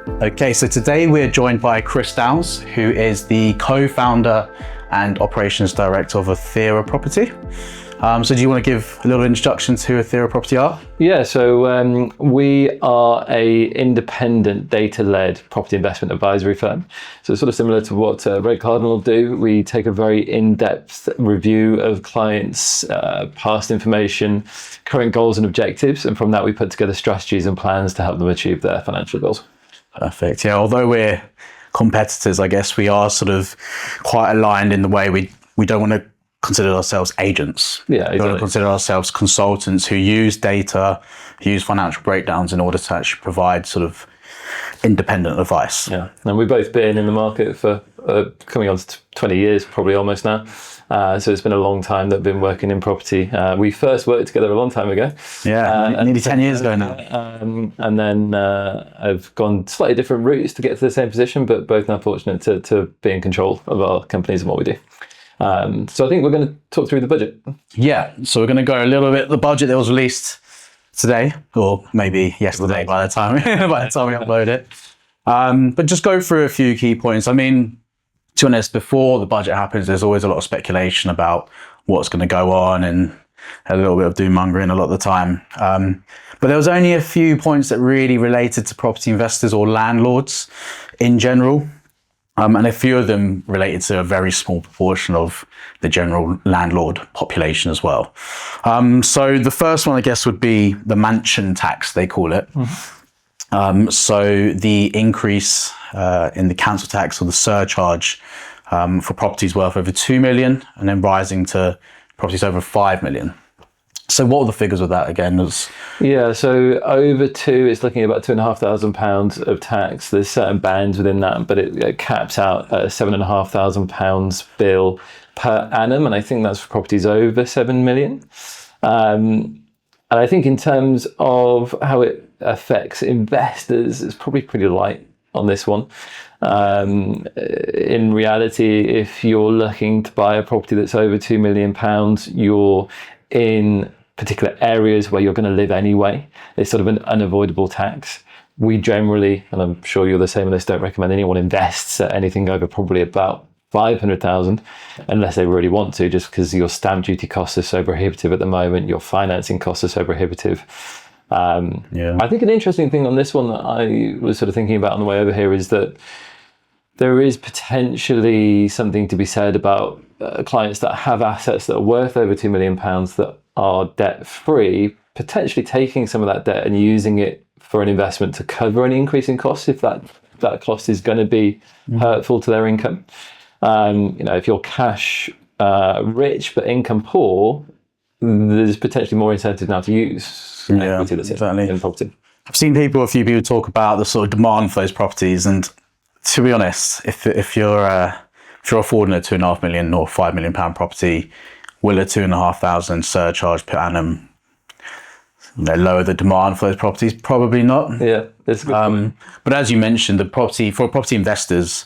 Okay, so today we're joined by Chris Downs, who is the co-founder and operations director of Ethira Property. So do you want to give a little introduction to who Ethira Property are? Yeah, so we are a independent data-led property investment advisory firm. So sort of similar to what Red Cardinal do. We take a very in-depth review of clients' past information, current goals and objectives, and from that we put together strategies and plans to help them achieve their financial goals. Perfect. Yeah, although we're competitors, I guess we are sort of quite aligned in the way we don't want to consider ourselves agents. Yeah, exactly. We want to consider ourselves consultants who use data, who use financial breakdowns in order to actually provide sort of independent advice. Yeah, and we've both been in the market for coming on to 20 years, probably almost now. So it's been a long time that I've been working in property. We first worked together a long time ago. Yeah, nearly 10 years ago now. And then I've gone slightly different routes to get to the same position, but both now fortunate to be in control of our companies and what we do. So I think we're going to talk through the budget. Yeah, so we're going to go a little bit, the budget that was released today, or maybe yesterday by the time we upload it. But just go through a few key points. I mean, to be honest, before the budget happens, there's always a lot of speculation about what's going to go on and a little bit of doom mongering a lot of the time. But there was only a few points that really related to property investors or landlords in general. And a few of them related to a very small proportion of the general landlord population as well. So the first one, I guess, would be the mansion tax, they call it. Mm-hmm. So the increase in the council tax or the surcharge for properties worth over 2 million and then rising to properties over 5 million. So what were the figures of that again? Yeah, so over 2, it's looking at about £2,500 of tax. There's certain bands within that, but it caps out at a £7,500 bill per annum, and I think that's for properties over 7 million. And I think in terms of how it affects investors, it's probably pretty light on this one. In reality, if you're looking to buy a property that's over £2 million, you're in particular areas where you're going to live anyway. It's sort of an unavoidable tax. We generally, and I'm sure you're the same on this, don't recommend anyone invests at anything over probably about 500,000 unless they really want to, just because your stamp duty costs are so prohibitive at the moment, your financing costs are so prohibitive. I think an interesting thing on this one that I was sort of thinking about on the way over here is that there is potentially something to be said about clients that have assets that are worth over £2 million that are debt-free, potentially taking some of that debt and using it for an investment to cover any increase in costs if that cost is going to be hurtful to their income. If you're cash rich but income poor, there's potentially more incentive now to use equity that's in property. I've seen a few people talk about the sort of demand for those properties, and to be honest, if you're affording a £2.5 million or £5 million property, will a £2,500 surcharge per annum lower the demand for those properties? Probably not. Yeah, that's a good point. But as you mentioned, for property investors,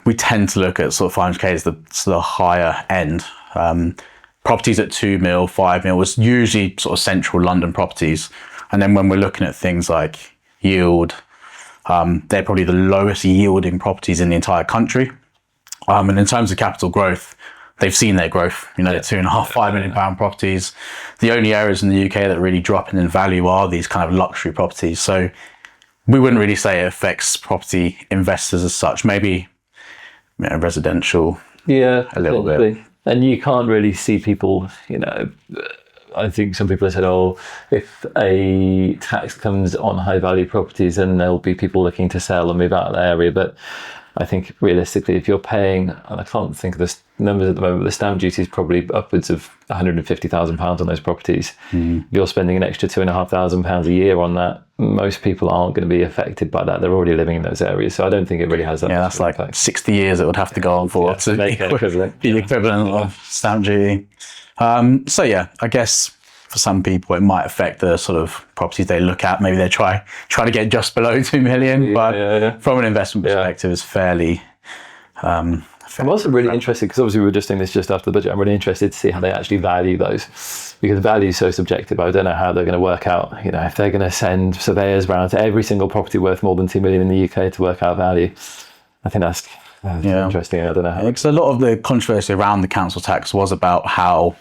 we tend to look at sort of 500k as the higher end. Properties at 2 mil, 5 mil was usually sort of central London properties. And then when we're looking at things like yield, they're probably the lowest yielding properties in the entire country. And in terms of capital growth, they've seen their growth, the £2.5 million properties. The only areas in the UK that really dropping in value are these kind of luxury properties. So we wouldn't really say it affects property investors as such, maybe residential a little bit. And you can't really see people, I think some people have said, if a tax comes on high value properties, then there'll be people looking to sell and move out of the area. But I think realistically, if you're paying, and I can't think of the numbers at the moment, but the stamp duty is probably upwards of £150,000 on those properties. If you're spending an extra £2,500 a year on that, most people aren't going to be affected by that. They're already living in those areas. So I don't think it really has that. Yeah, that's like impact. 60 years it would have to go on for to make it equivalent. Be the equivalent of stamp duty. I guess for some people it might affect the sort of properties they look at. Maybe they try to get just below 2 million, but from an investment perspective, it's fairly I'm also really interested, because obviously we were just doing this just after the budget. I'm really interested to see how they actually value those, because value is so subjective. I don't know how they're going to work out, if they're going to send surveyors around to every single property worth more than 2 million in the UK to work out value. I think that's interesting. I don't know how. Because a lot of the controversy around the council tax was about how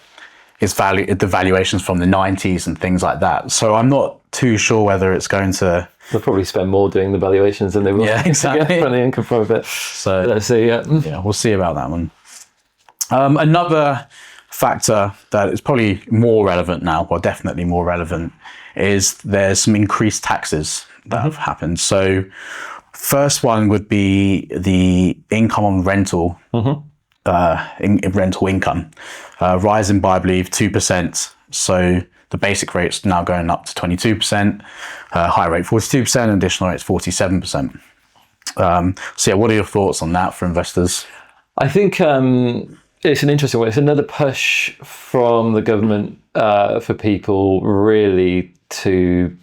the valuations from the 90s and things like that. So I'm not too sure whether it's going to... They'll probably spend more doing the valuations than they will exactly. from the income from it. So let's see. We'll see about that one. Another factor that is probably more relevant now, or definitely more relevant, is there's some increased taxes that have happened. So first one would be the income on rental, rental income, rising by, I believe, 2%. So the basic rate's now going up to 22%, high rate 42%, additional rate's 47%. What are your thoughts on that for investors? I think it's an interesting one. It's another push from the government for people really to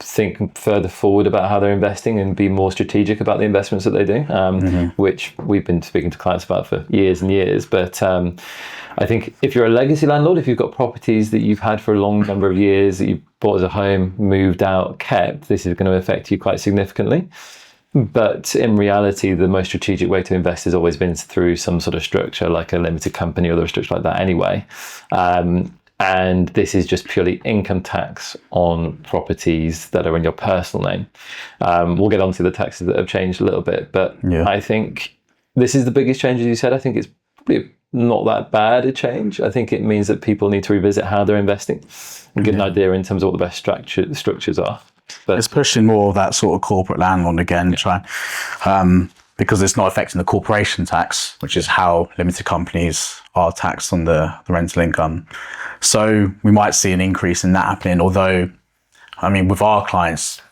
think further forward about how they're investing and be more strategic about the investments that they do, which we've been speaking to clients about for years and years. But I think if you're a legacy landlord, if you've got properties that you've had for a long number of years, that you've bought as a home, moved out, kept, this is going to affect you quite significantly. But in reality, the most strategic way to invest has always been through some sort of structure, like a limited company or other structure like that anyway. And this is just purely income tax on properties that are in your personal name. We'll get onto the taxes that have changed a little bit, but I think this is the biggest change, as you said. I think it's probably not that bad a change. I think it means that people need to revisit how they're investing and get an idea in terms of what the best structures are. But it's pushing more of that sort of corporate landlord again, because it's not affecting the corporation tax, which is how limited companies are taxed on the rental income. So we might see an increase in that happening, although, I mean, with our clients,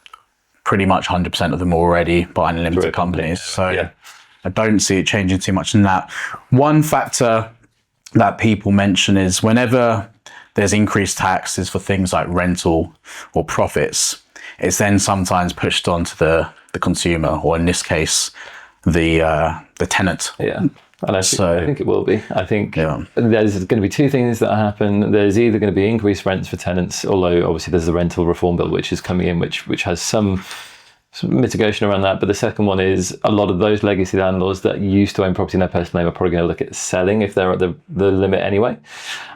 pretty much 100% of them are already buying limited companies. So I don't see it changing too much in that. One factor that people mention is whenever there's increased taxes for things like rental or profits, it's then sometimes pushed onto the consumer, or in this case, the tenant. And I think it will be. I think there's going to be two things that happen. There's either going to be increased rents for tenants, although obviously there's the rental reform bill which is coming in, which has some mitigation around that. But the second one is a lot of those legacy landlords that used to own property in their personal name are probably going to look at selling if they're at the limit anyway.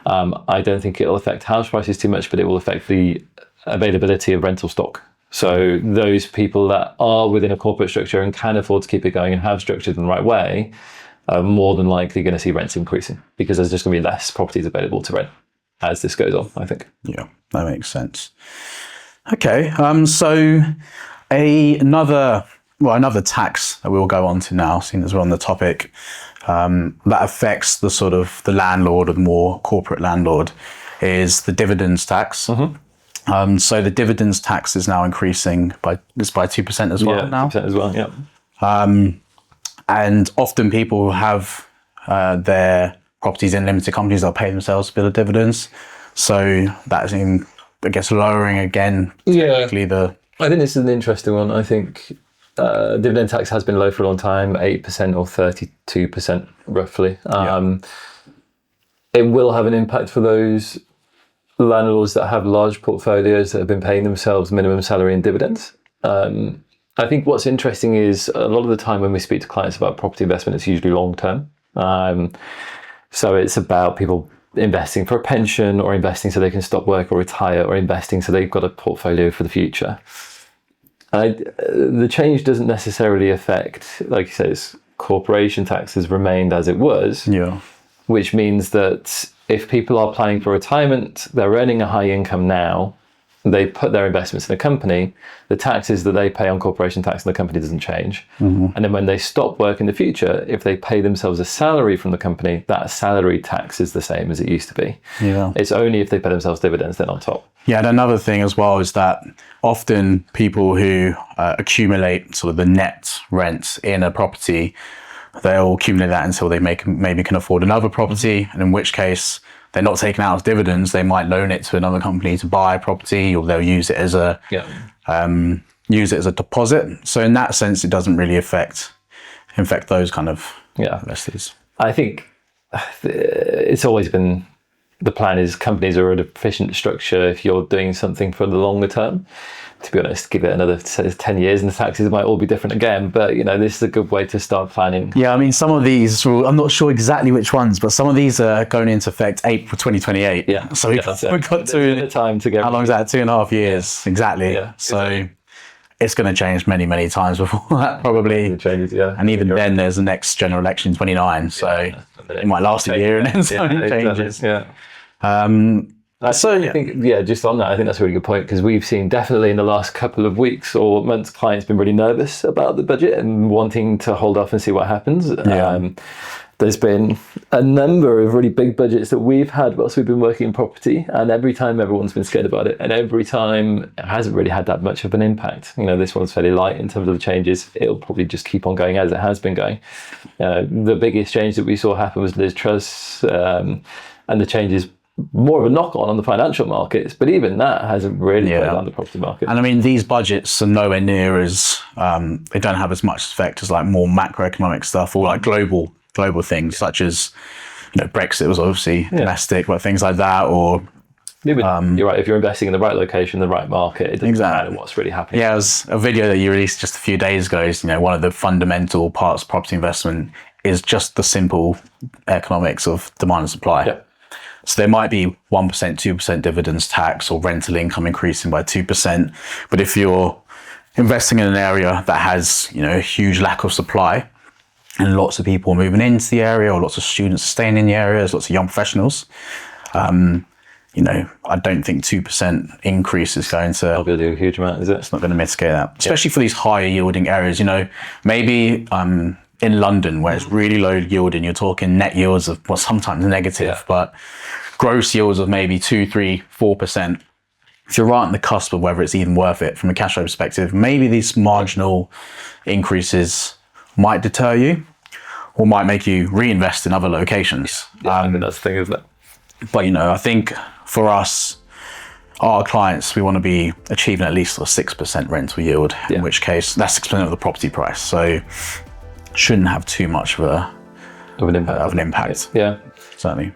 I don't think it'll affect house prices too much, but it will affect the availability of rental stock. So those people that are within a corporate structure and can afford to keep it going and have structured in the right way are more than likely going to see rents increasing, because there's just going to be less properties available to rent as this goes on, I think. Yeah, that makes sense. Okay, so another tax that we'll go on to now, seeing as we're on the topic, that affects the sort of the landlord or the more corporate landlord, is the dividends tax. So the dividends tax is now increasing by 2% as well now. 2% as well, And often people who have their properties in limited companies, they'll pay themselves a bit of dividends. So that's lowering again. I think this is an interesting one. I think dividend tax has been low for a long time, 8% or 32% roughly. It will have an impact for those landlords that have large portfolios that have been paying themselves minimum salary and dividends. I think what's interesting is a lot of the time when we speak to clients about property investment, it's usually long term. So it's about people investing for a pension, or investing so they can stop work or retire, or investing so they've got a portfolio for the future. The change doesn't necessarily affect, like you say, corporation tax has remained as it was, which means that if people are planning for retirement, they're earning a high income now, they put their investments in a company, the taxes that they pay on corporation tax in the company doesn't change. And then when they stop work in the future, if they pay themselves a salary from the company, that salary tax is the same as it used to be. It's only if they pay themselves dividends then on top. And another thing as well is that often people who accumulate sort of the net rent in a property, they'll accumulate that until they maybe can afford another property, and in which case they're not taking out as dividends. They might loan it to another company to buy a property, or they'll use it as a deposit. So in that sense, it doesn't really affect those kind of investors. I think it's always been, the plan is companies are an efficient structure if you're doing something for the longer term. To be honest, give it another 10 years and the taxes might all be different again. But, this is a good way to start planning. Yeah, I mean, some of these, I'm not sure exactly which ones, but some of these are going into effect April 2028. Yeah. So we've got time to go. How long is that? 2.5 years. Yeah. Exactly. Yeah. So it's going to change many, many times before that, probably. It changes, yeah. And even then, there's the next general election in 29. So it might last a year and then something changes. Yeah. I think, just on that, I think that's a really good point, because we've seen definitely in the last couple of weeks or months, clients been really nervous about the budget and wanting to hold off and see what happens. Yeah. There's been a number of really big budgets that we've had whilst we've been working in property, and every time everyone's been scared about it, and every time it hasn't really had that much of an impact. This one's fairly light in terms of the changes. It'll probably just keep on going as it has been going. The biggest change that we saw happen was Liz Truss, and the changes more of a knock-on on the financial markets, but even that hasn't really played on the property market. And I mean, these budgets are nowhere near as they don't have as much effect as like more macroeconomic stuff or like global things, such as Brexit was obviously domestic, but things like that. Or you're right, if you're investing in the right location, the right market, it doesn't matter what's really happening. Yeah, it was a video that you released just a few days ago. Is one of the fundamental parts of property investment is just the simple economics of demand and supply. Yeah. So there might be 1%, 2% dividends tax or rental income increasing by 2%. But if you're investing in an area that has, a huge lack of supply and lots of people moving into the area or lots of students staying in the areas, lots of young professionals, I don't think 2% increase is going to... Not going to do a huge amount, is it? It's not going to mitigate that, especially for these higher yielding areas. Maybe... in London, where it's really low yielding, you're talking net yields of, sometimes negative, but gross yields of maybe 2%, 3%, 4%. If you're right on the cusp of whether it's even worth it from a cash flow perspective, maybe these marginal increases might deter you or might make you reinvest in other locations. I think that's the thing, isn't it? But, I think for us, our clients, we want to be achieving at least a 6% rental yield, in which case that's 6% of the property price. So shouldn't have too much of an impact. Yeah. Certainly.